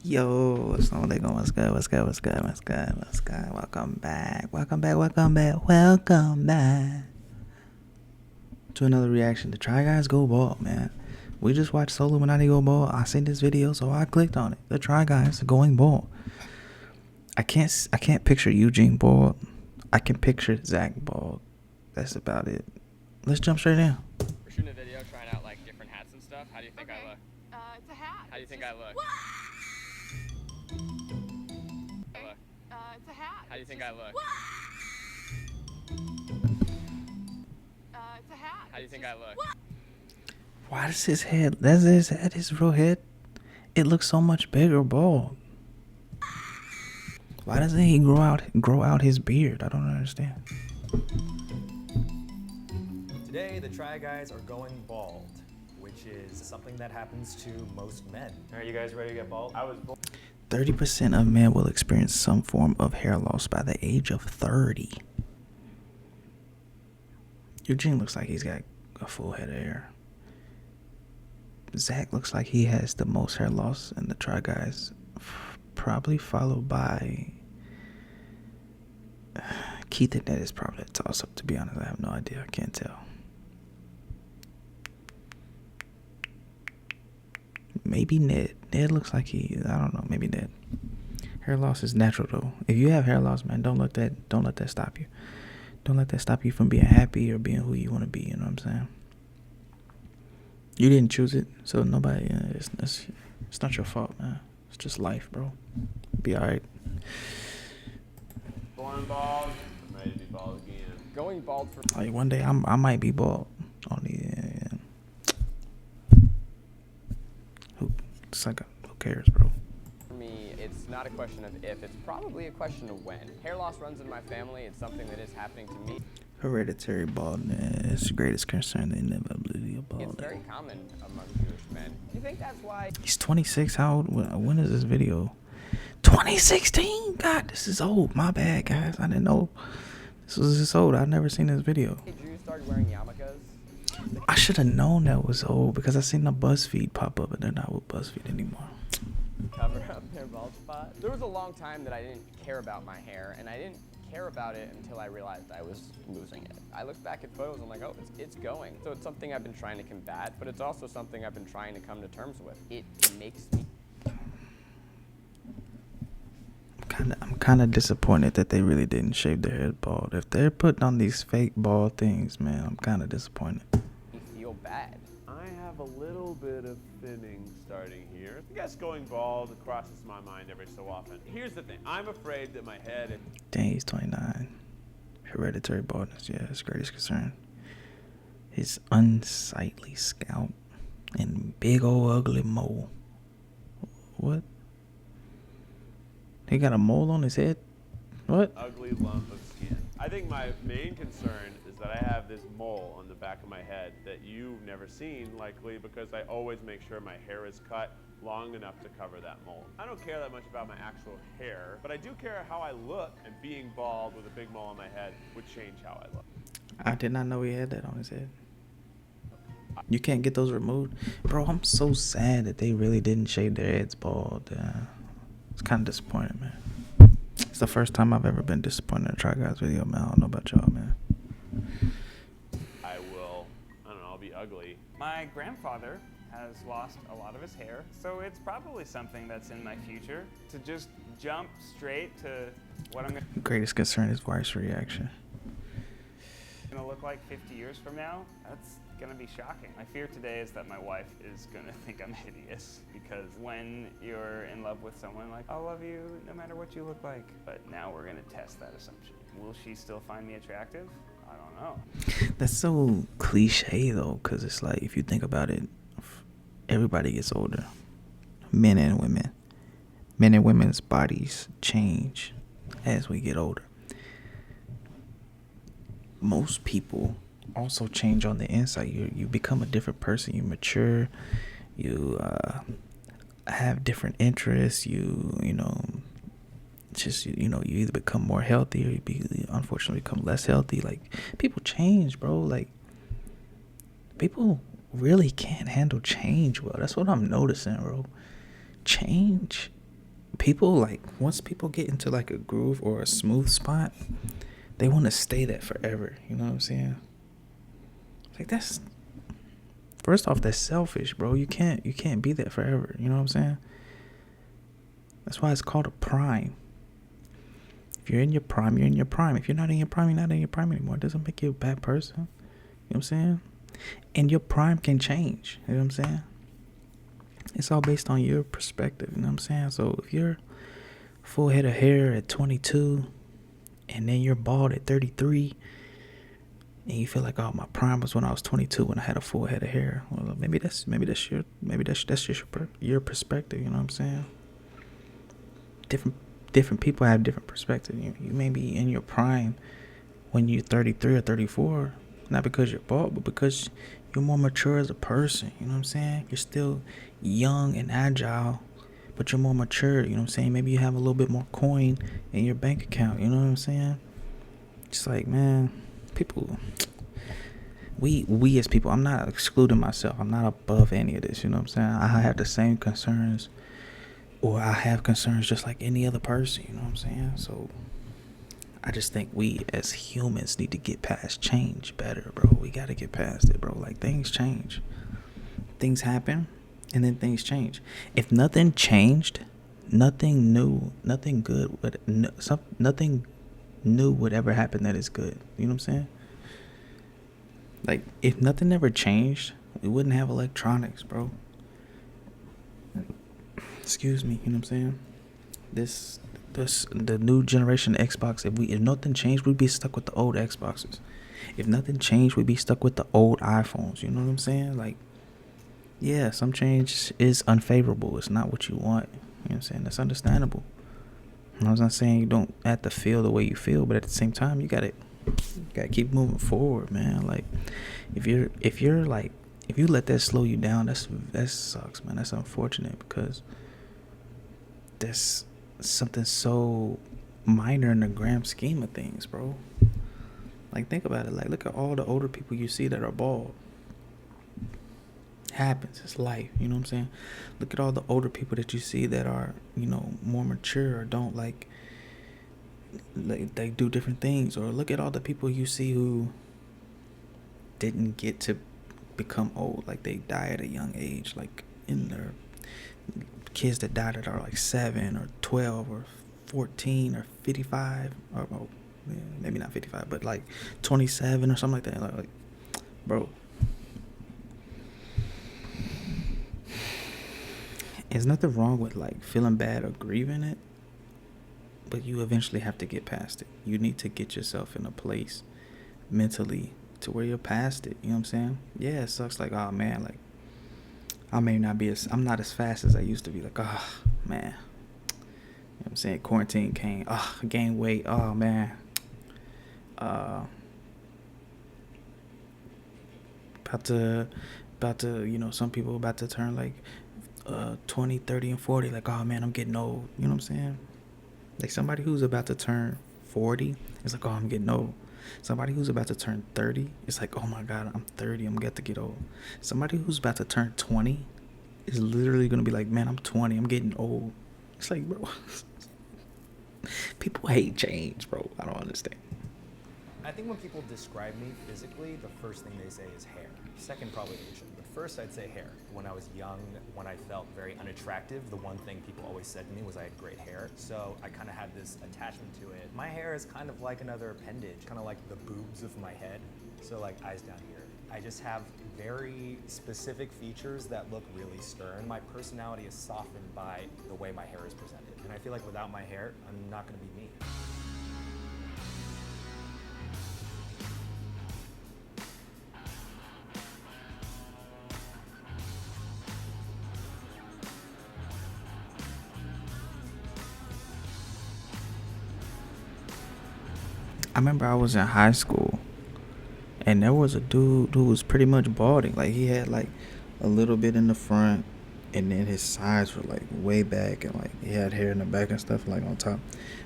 Yo, assalamualaikum. What's good? What's good? What's good? What's good? What's good? Welcome back to another reaction to Try Guys Go Bald, man. We just watched Solo Illuminati go bald. I seen this video, so I clicked on it. The Try Guys going bald. I can't picture Eugene bald. I can picture Zach bald. That's about it. Let's jump straight in. We're shooting a video trying out like different hats and stuff. How do you think I look? It's a hat. How do you think I look? It's a hat. How do you think I look? It's a hat. How do you think I look? Why does his head? That's his head. His real head. It looks so much bigger bald. Why doesn't he grow out his beard? I don't understand. Today, the Try Guys are going bald, which is something that happens to most men. Are you guys ready to get bald? I was bald. 30% of men will experience some form of hair loss by the age of 30. Eugene looks like he's got a full head of hair. Zach looks like he has the most hair loss in the Try Guys, probably followed by Keith. And that is probably a toss-up, to be honest. I have no idea. I can't tell. Maybe Ned. Ned looks like I don't know, maybe Ned. Hair loss is natural though. If you have hair loss, man, don't let that stop you. Don't let that stop you from being happy or being who you want to be, you know what I'm saying? You didn't choose it, so nobody, it's not your fault, man. It's just life, bro. Be alright. Born bald, I'm ready to be bald again. Going bald for Like one day I might be bald. Who cares, bro? me, it's not a question of if, it's probably a question of when. Hair loss runs in my family. It's something that is happening to me. Hereditary baldness, greatest concern, the inevitability of balding. It's very common among Jewish men. Do you think that's why? He's 26. How old? When is this video? 2016. God, this is old. My bad, guys. I didn't know this was this old. I've never seen this video. Jews started wearing yarmulkes. I should have known that was old because I seen the BuzzFeed pop up, and they're not with BuzzFeed anymore. Cover up their bald spot. There was a long time that I didn't care about my hair, and I didn't care about it until I realized I was losing it. I look back at photos and I'm like, oh, it's going. So it's something I've been trying to combat, but it's also something I've been trying to come to terms with. It makes me. I'm kind of disappointed that they really didn't shave their head bald. If they're putting on these fake bald things, man, I'm kind of disappointed. Feel bad. I have a little bit of thinning starting here. I guess going bald crosses my mind every so often. Here's the thing, I'm afraid that my head... Dang, he's 29. Hereditary baldness, yeah, his greatest concern. His unsightly scalp and big old ugly mole. What? He got a mole on his head? What? Ugly lump of skin. I think my main concern is that I have this mole on the back of my head that you've never seen, likely because I always make sure my hair is cut long enough to cover that mole. I don't care that much about my actual hair, but I do care how I look, and being bald with a big mole on my head would change how I look. I did not know he had that on his head. You can't get those removed? Bro, I'm so sad that they really didn't shave their heads bald. It's kind of disappointing, man. It's the first time I've ever been disappointed in a Try Guys video, man. I don't know about y'all, man. I don't know, I'll be ugly. My grandfather has lost a lot of his hair, so it's probably something that's in my future. To just jump straight to what I'm Greatest concern is wife's reaction. gonna look like 50 years from now, that's gonna be shocking. My fear today is that my wife is gonna think I'm hideous, because when you're in love with someone, like, I'll love you no matter what you look like. But now we're gonna test that assumption. Will she still find me attractive? I don't know. That's so cliche, though, because it's like, if you think about it, everybody gets older. Men and women. Men and women's bodies change as we get older. Most people also change on the inside. You become a different person. You mature. You have different interests. You either become more healthy or you unfortunately become less healthy. Like, people change, bro. Like, people really can't handle change well. That's what I'm noticing, bro. Change people, like, once people get into like a groove or a smooth spot, they want to stay that forever. You know what I'm saying? Like, that's, first off, that's selfish, bro. You can't be that forever. You know what I'm saying? That's why it's called a prime. If you're in your prime, you're in your prime. If you're not in your prime, you're not in your prime anymore. It doesn't make you a bad person. You know what I'm saying? And your prime can change. You know what I'm saying? It's all based on your perspective. You know what I'm saying? So if you're full head of hair at 22 and then you're bald at 33 and you feel like, oh, my prime was when I was 22 when I had a full head of hair. Well, maybe that's just your perspective. You know what I'm saying? Different people have different perspectives. You may be in your prime when you're 33 or 34, not because you're bald, but because you're more mature as a person. You know what I'm saying? You're still young and agile, but you're more mature. You know what I'm saying? Maybe you have a little bit more coin in your bank account. You know what I'm saying? Just like, man, people, we as people, I'm not excluding myself. I'm not above any of this. You know what I'm saying? I have the same concerns, or I have concerns just like any other person. You know what I'm saying? So I just think we as humans need to get past change better, bro. We got to get past it, bro. Like, things change. Things happen, and then things change. If nothing changed, nothing new, nothing good, nothing new would ever happen that is good. You know what I'm saying? Like, if nothing ever changed, we wouldn't have electronics, bro. Excuse me, you know what I'm saying? The new generation Xbox, if nothing changed, we'd be stuck with the old Xboxes. If nothing changed, we'd be stuck with the old iPhones. You know what I'm saying? Like, yeah, some change is unfavorable. It's not what you want. You know what I'm saying? That's understandable. I was not saying you don't have to feel the way you feel, but at the same time, you gotta keep moving forward, man. Like, if you let that slow you down, that sucks, man. That's unfortunate, because that's something so minor in the grand scheme of things, bro. Like, think about it. Like, look at all the older people you see that are bald. It happens. It's life. You know what I'm saying? Look at all the older people that you see that are, more mature, or don't like they do different things. Or look at all the people you see who didn't get to become old. Like, they die at a young age. Like, in their kids that died that are like 7 or 12 or 14 or 55, or maybe not 55, but like 27 or something like that. Like, bro, there's nothing wrong with like feeling bad or grieving it, but you eventually have to get past it. You need to get yourself in a place mentally to where you're past it. You know what I'm saying? Yeah, it sucks. Like, oh man, like, I'm not as fast as I used to be. Like, oh man, you know what I'm saying? Quarantine came. Oh, I gained weight. Oh man. About to, some people about to turn like 20, 30, and 40. Like, oh man, I'm getting old. You know what I'm saying? Like, somebody who's about to turn 40 is like, oh, I'm getting old. Somebody who's about to turn 30, it's like, oh my God, I'm 30, I'm about to get old. Somebody who's about to turn 20 is literally going to be like, man, I'm 20, I'm getting old. It's like, bro, people hate change, bro. I don't understand. I think when people describe me physically, the first thing they say is hair. Second, probably Asian. But first, I'd say hair. When I was young, when I felt very unattractive, the one thing people always said to me was I had great hair. So I kind of had this attachment to it. My hair is kind of like another appendage, kind of like the boobs of my head. So like eyes down here. I just have very specific features that look really stern. My personality is softened by the way my hair is presented. And I feel like without my hair, I'm not going to be me. I remember I was in high school, and there was a dude who was pretty much balding. Like, he had like a little bit in the front, and then his sides were like way back, and like he had hair in the back and stuff like on top.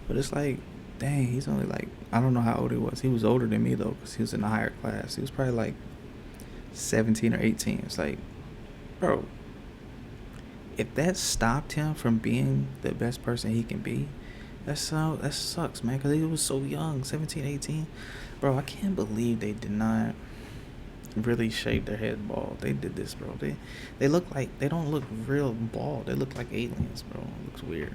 But it's like, dang, he's only like, I don't know how old he was. He was older than me though, because he was in a higher class. He was probably like 17 or 18. It's like, bro, if that stopped him from being the best person he can be, that sucks, man, because he was so young, 17, 18. Bro, I can't believe they did not really shave their head bald. They did this, bro. They look like, they don't look real bald. They look like aliens, bro. It looks weird.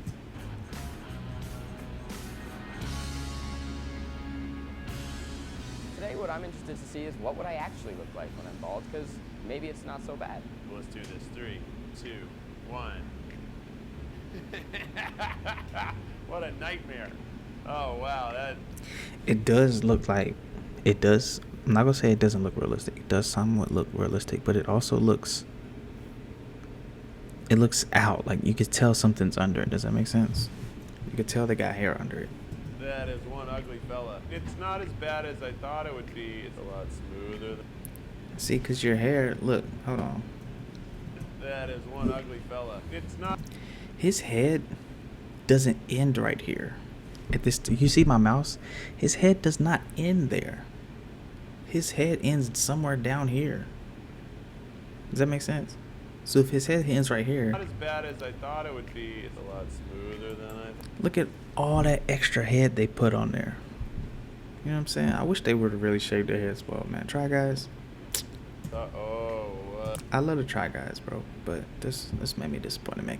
Today, what I'm interested to see is what would I actually look like when I'm bald, because maybe it's not so bad. Let's do this. 3, 2, 1. What a nightmare. Oh, wow. It does look like, it does, I'm not gonna say it doesn't look realistic. It does somewhat look realistic, but it also looks, it looks out. Like, you could tell something's under it. Does that make sense? You could tell they got hair under it. That is one ugly fella. It's not as bad as I thought it would be. It's a lot smoother. See, because your hair, look, hold on. That is one ugly fella. It's not. His head doesn't end right here. At this, you see my mouse? His head does not end there. His head ends somewhere down here. Does that make sense? So if his head ends right here, Not as bad as I thought it would be. It's a lot smoother than I. look at all that extra head they put on there. You know what I'm saying? I wish they would have really shaved their heads well, man. Try Guys. I love the Try Guys, bro. But this made me disappointed, man.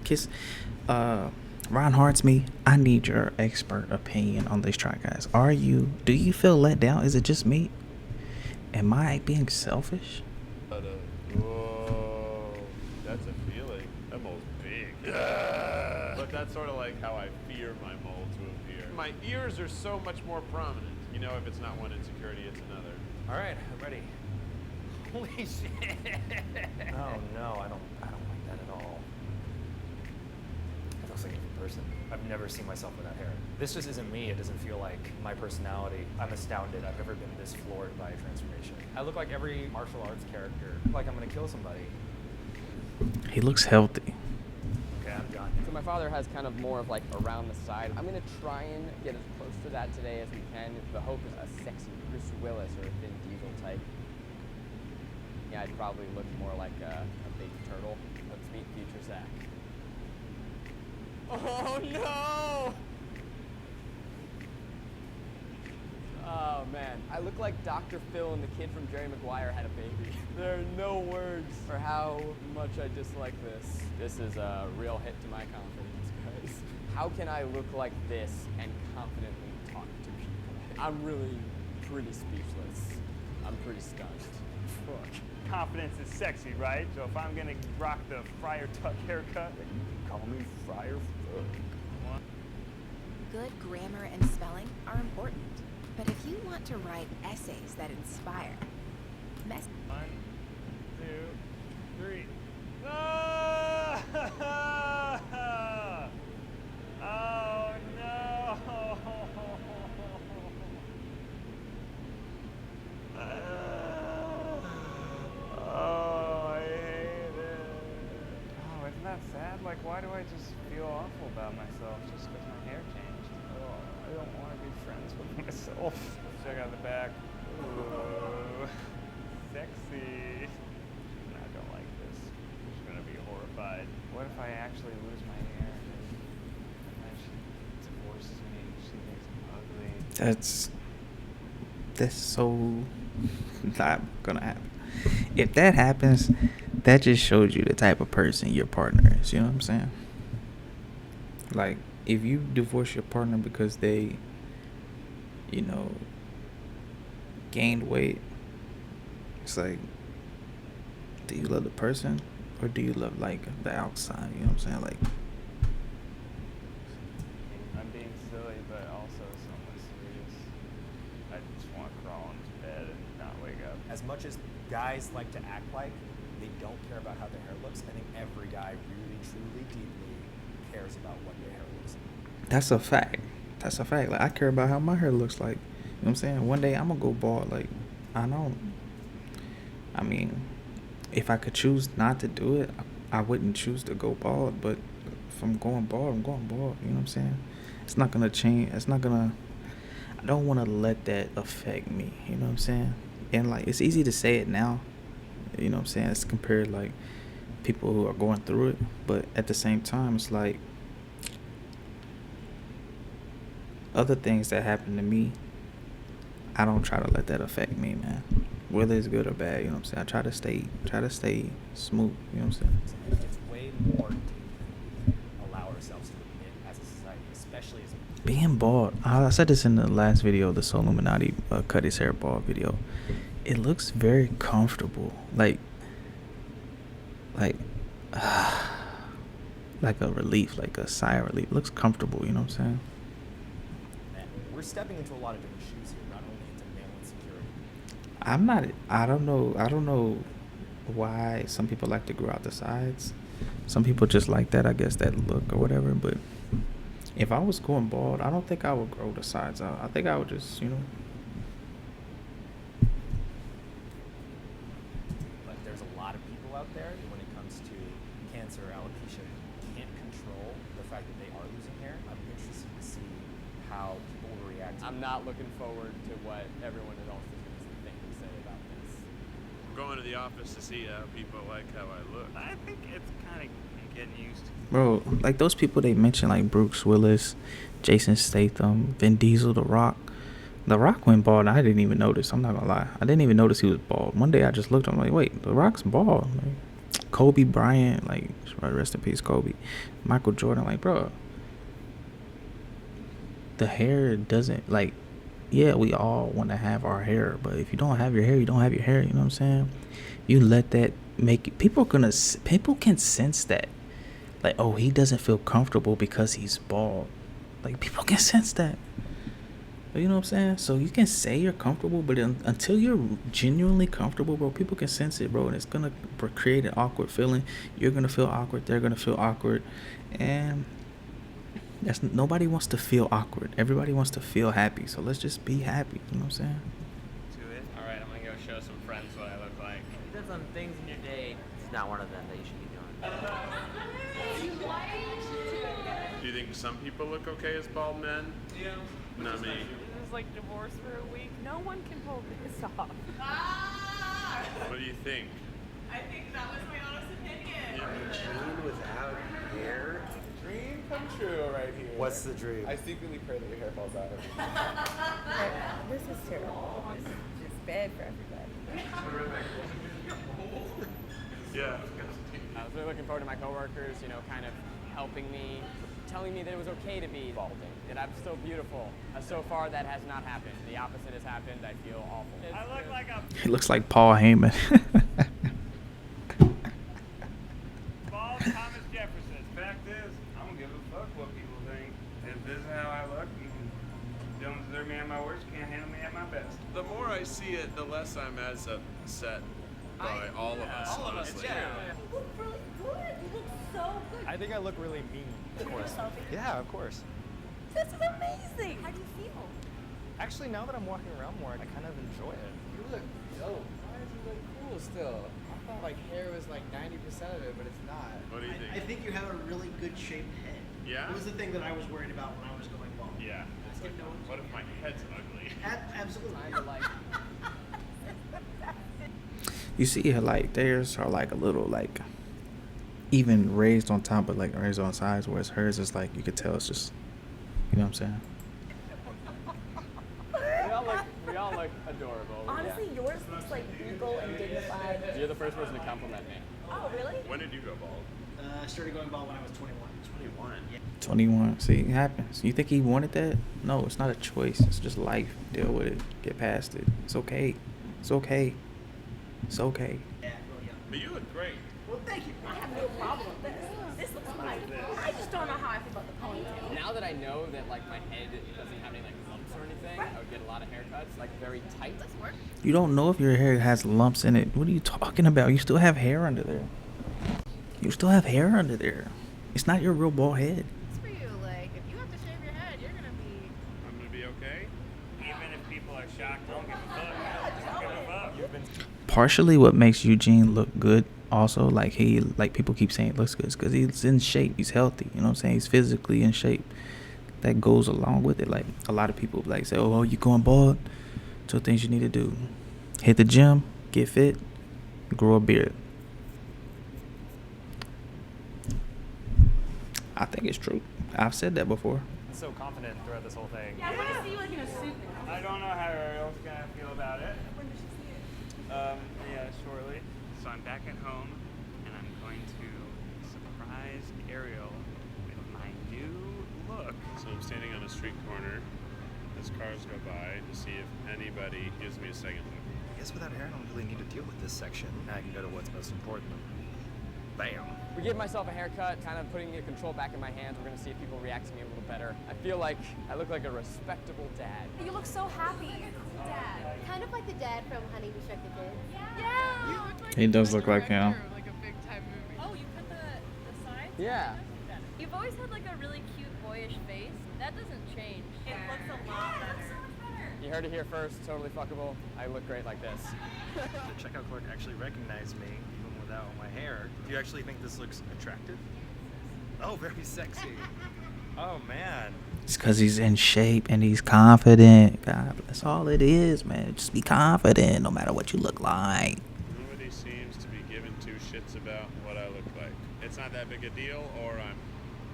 Ron Hart's me. I need your expert opinion on these Try Guys. Do you feel let down? Is it just me? Am I being selfish? Whoa, that's a feeling. That mole's big. But that's sort of like how I fear my mole to appear. My ears are so much more prominent. You know, if it's not one insecurity, it's another. All right, I'm ready. Holy shit. Oh no, I don't like that at all. It looks like a different person. I've never seen myself with that hair. This just isn't me. It doesn't feel like my personality. I'm astounded. I've never been this floored by a transformation. I look like every martial arts character. Like I'm gonna kill somebody. He looks healthy. Okay, I'm done. So my father has kind of more of like around the side. I'm gonna try and get as close to that today as we can. The hope is a sexy Bruce Willis or a Vin Diesel type. Yeah, I'd probably look more like a baby turtle. Let's meet future Zach. Oh no! Oh man, I look like Dr. Phil and the kid from Jerry Maguire had a baby. There are no words for how much I dislike this. This is a real hit to my confidence, guys. How can I look like this and confidently talk to people? I'm really pretty speechless. I'm pretty stunned. Fuck. Confidence is sexy, right? So if I'm gonna rock the Friar Tuck haircut, then you can call me Friar Fuck. Good grammar and spelling are important, but if you want to write essays that inspire, 1, 2, 3. Ah! Oh no! Oh, I hate it. Oh, isn't that sad? Like, why do I just feel awful about myself just because my hair changed? Oh, I don't want to be friends with myself. Let's check out the back. Ooh, sexy. No, I don't like this. She's gonna be horrified. What if I actually lose my hair and then she divorces me? She thinks I'm ugly. That's so not gonna happen. If that happens, that just shows you the type of person your partner is. You know what I'm saying? Like, if you divorce your partner because they, gained weight, it's like, do you love the person or do you love like the outside? You know what I'm saying? Like, I'm being silly, but also somewhat serious. I just want to crawl into bed and not wake up. As much as guys like to act like they don't care about how their hair looks, I think every guy really, truly, deeply cares about what their hair looks like. that's a fact. That's a fact. Like, I care about how my hair looks like. You know what I'm saying? One day I'm gonna go bald. Like, I mean, if I could choose not to do it, I wouldn't choose to go bald. But if I'm going bald, I'm going bald. You know what I'm saying? It's not gonna change. I don't want to let that affect me. You know what I'm saying? And like, it's easy to say it now. You know what I'm saying? It's compared like, people who are going through it, but at the same time, it's like other things that happen to me, I don't try to let that affect me, man. Whether it's good or bad, you know what I'm saying? I try to stay smooth, you know what I'm saying? It's way more deep than we allow ourselves to admit as a society, especially as Being bald, I said this in the last video, the Soul Illuminati cut his hair bald video. It looks very comfortable, like like a relief, like a sigh of relief. It looks comfortable, you know what I'm saying? men. We're stepping into a lot of different shoes here, not only into male insecurity. I don't know why some people like to grow out the sides. Some people just like that, I guess, that look or whatever. But if I was going bald, I don't think I would grow the sides out. I think I would just, But there's a lot of people out there when it comes to cancer or alopecia who can't control the fact that they are losing hair. I'm interested to see how people will react to I'm not looking forward to what everyone else is going to think and say about this. I'm going to the office to see how people like how I look. I think it's kind of getting used to. bro, like those people they mentioned, like Bruce Willis, Jason Statham, Vin Diesel, The Rock. The Rock went bald, and I didn't even notice. I'm not gonna lie, I didn't even notice he was bald. One day I just looked, I'm like, wait, The Rock's bald. Like, Kobe Bryant, like, rest in peace, Kobe. Michael Jordan, like, bro, the hair doesn't, like, yeah, we all want to have our hair, but if you don't have your hair, you don't have your hair. You know what I'm saying? You let that make it, people can sense that, like, oh, he doesn't feel comfortable because he's bald. Like, people can sense that. You know what I'm saying? So you can say you're comfortable, but until you're genuinely comfortable, bro, people can sense it, bro, and it's gonna create an awkward feeling. You're gonna feel awkward. They're gonna feel awkward, and nobody wants to feel awkward. Everybody wants to feel happy. So let's just be happy. You know what I'm saying? All right, I'm going to go show some friends what I look like. You did some things in your day. It's not one of them that you should be doing. Do you think some people look okay as bald men? Yeah. Not me. It was like divorced for a week. No one can pull this off. What do you think? I think that was my honest opinion. June without hair? Dream come true right here. What's the dream? I secretly pray that your hair falls out. This is terrible. This is just bad for everybody. Yeah. I was really looking forward to my coworkers, kind of helping me, telling me that it was okay to be balding, that I'm still beautiful. So far, that has not happened. The opposite has happened. I feel awful. I look like a It looks like Paul Heyman. bald Thomas Jefferson. Fact is, I don't give a fuck what people think. If this is how I look, you don't deserve me at my worst, you can't handle me at my best. The more I see it, the less I'm as upset by all of us, honestly. You look really good. You look so good. I think I look really mean. Of course. Yeah, of course. This is amazing. How do you feel? Actually, now that I'm walking around more, I kind of enjoy it. You look dope. Why does you look cool still? I thought like hair was like 90% of it, but it's not. What do you think? I think you have a really good shaped head. Yeah? It was the thing that I was worried about when I was going bald. Yeah. I didn't know What if my head's ugly? Absolutely. Kind of like, You see her, like, theirs are like a little, like, even raised on top, but like raised on sides, whereas hers is like, you could tell it's just, you know what I'm saying? we all look adorable. Honestly, yours looks like legal and dignified. You're the first person to compliment me. Oh, really? When did you go bald? I started going bald when I was 21. 21. Yeah. 21. See, it happens. You think he wanted that? No, it's not a choice. It's just life. Deal with it. Get past it. It's okay. It's okay. It's okay. Yeah, really young. But you look great. Well, thank you. I have no problem with this. This looks fine. I just don't know how I feel about the ponytail. Now that I know that like my head doesn't have any like lumps or anything, I would get a lot of haircuts, like very tight. Let's work. You don't know if your hair has lumps in it. What are you talking about? You still have hair under there. You still have hair under there. It's not your real bald head. It's for you. Like, if you have to shave your head, you're gonna be. I'm gonna be okay. Even if people are shocked, don't give a fuck. Don't give a fuck. You've been Partially what makes Eugene look good also, like people keep saying it looks good, because he's in shape. He's healthy. You know what I'm saying? He's physically in shape. That goes along with it. Like, a lot of people like say, oh, you going bald? 2 things you need to do: hit the gym, get fit, grow a beard. I think it's true. I've said that before. So confident throughout this whole thing. Yeah, I want to see you like in a suit now. I don't know how Ariel's gonna feel about it. Yeah, shortly. So I'm back at home, and I'm going to surprise Ariel with my new look. So I'm standing on a street corner as cars go by to see if anybody gives me a second look. I guess without hair, I don't really need to deal with this section. Now I can go to what's most important. Bam. We give myself a haircut, kind of putting the control back in my hands. We're gonna see if people react to me a little better. I feel like I look like a respectable dad. You look so happy. Dad. Kind of like the dad from Honey, We Shrunk the Kids. Yeah. He does look like him. Like a big time movie. Oh, you cut the sides? Yeah. You've always had like a really cute boyish face. That doesn't change. It looks a lot better. You heard it here first, totally fuckable. I look great like this. The checkout clerk actually recognized me, even without my hair. Do you actually think this looks attractive? Oh, very sexy. Oh, man. It's because he's in shape and he's confident. God, that's all it is, man. Just be confident no matter what you look like. Nobody seems to be giving two shits about what I look like. It's not that big a deal, or I'm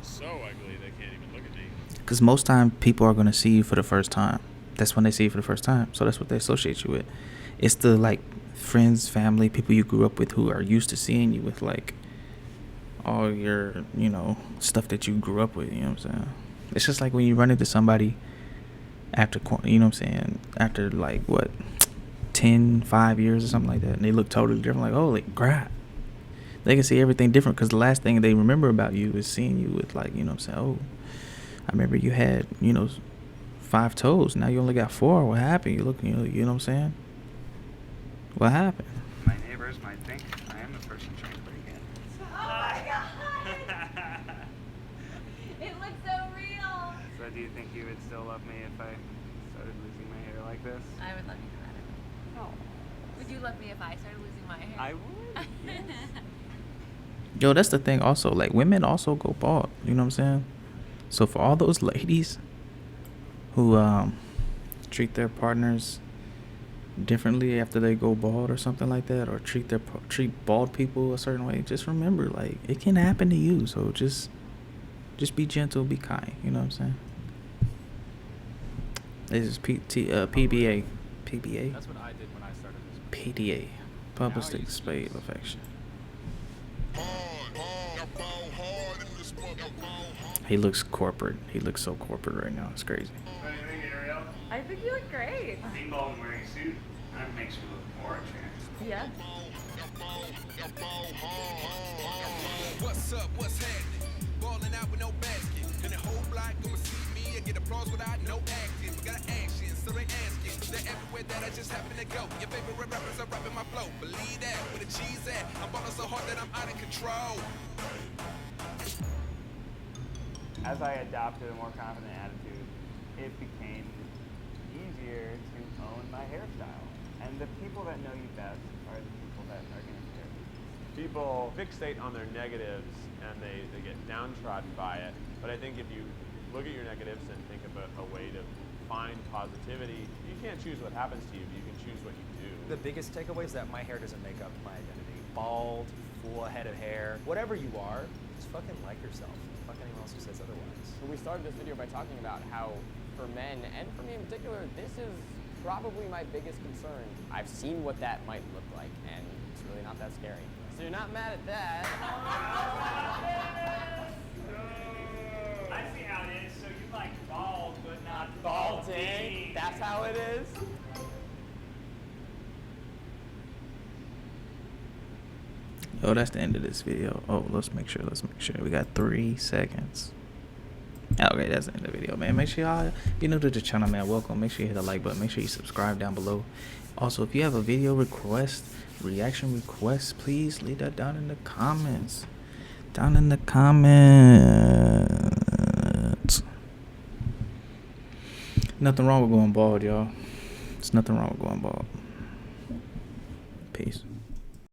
so ugly they can't even look at me. Because most time people are going to see you for the first time. That's when they see you for the first time. So that's what they associate you with. It's the like friends, family, people you grew up with who are used to seeing you with like all your, you know, stuff that you grew up with. You know what I'm saying? It's just like when you run into somebody after, you know what I'm saying, after like what, 5 years or something like that, and they look totally different. Like, holy crap. They can see everything different because the last thing they remember about you is seeing you with like, you know what I'm saying, oh, I remember you had, you know, 5 toes. Now you only got 4. What happened? You look, you know what I'm saying? What happened? My neighbors might think I am the person trying to break in. Oh my god! It looks so real! So do you think you would still love me if I started losing my hair like this? I would love you no matter what. No. Would you love me if I started losing my hair? I would, yes. Yo, that's the thing also. Like, women also go bald. You know what I'm saying? So for all those ladies who treat their partners differently after they go bald or something like that, or treat bald people a certain way, just remember, like, it can happen to you. So just be gentle, be kind. You know what I'm saying? This is PBA. PBA? That's what I did when I started this. PDA. Public display of affection. He looks corporate. He looks so corporate right now. It's crazy. What do you think, Ariel? I think you look great. Being bald and wearing a suit, that makes you look more attractive. Yeah. What's up? What's happening? Balling out with no basket. And the whole block gonna see me and get applause without no acting. We got action, so they asking. They're everywhere that I just happen to go. Your favorite rappers are rapping my flow. Believe that, where the cheese at? I'm balling so hard that I'm out of control. As I adopted a more confident attitude, it became easier to own my hairstyle. And the people that know you best are the people that are going to care. People fixate on their negatives and they get downtrodden by it. But I think if you look at your negatives and think of a way to find positivity, you can't choose what happens to you, but you can choose what you do. The biggest takeaway is that my hair doesn't make up my identity. Bald, full head of hair, whatever you are, just fucking like yourself. Fuck anyone else who says otherwise. So we started this video by talking about how, for men, and for me in particular, this is probably my biggest concern. I've seen what that might look like, and it's really not that scary. So you're not mad at that. I see how it is. So you like bald, but not Balding. That's how it is. Oh, that's the end of this video. Oh, let's make sure. We got 3 seconds. Okay, that's the end of the video, man. Make sure y'all, if you're new to the channel, man, welcome. Make sure you hit the like button. Make sure you subscribe down below. Also, if you have a video request, reaction request, please leave that down in the comments. Down in the comments. Nothing wrong with going bald, y'all. There's nothing wrong with going bald. Peace.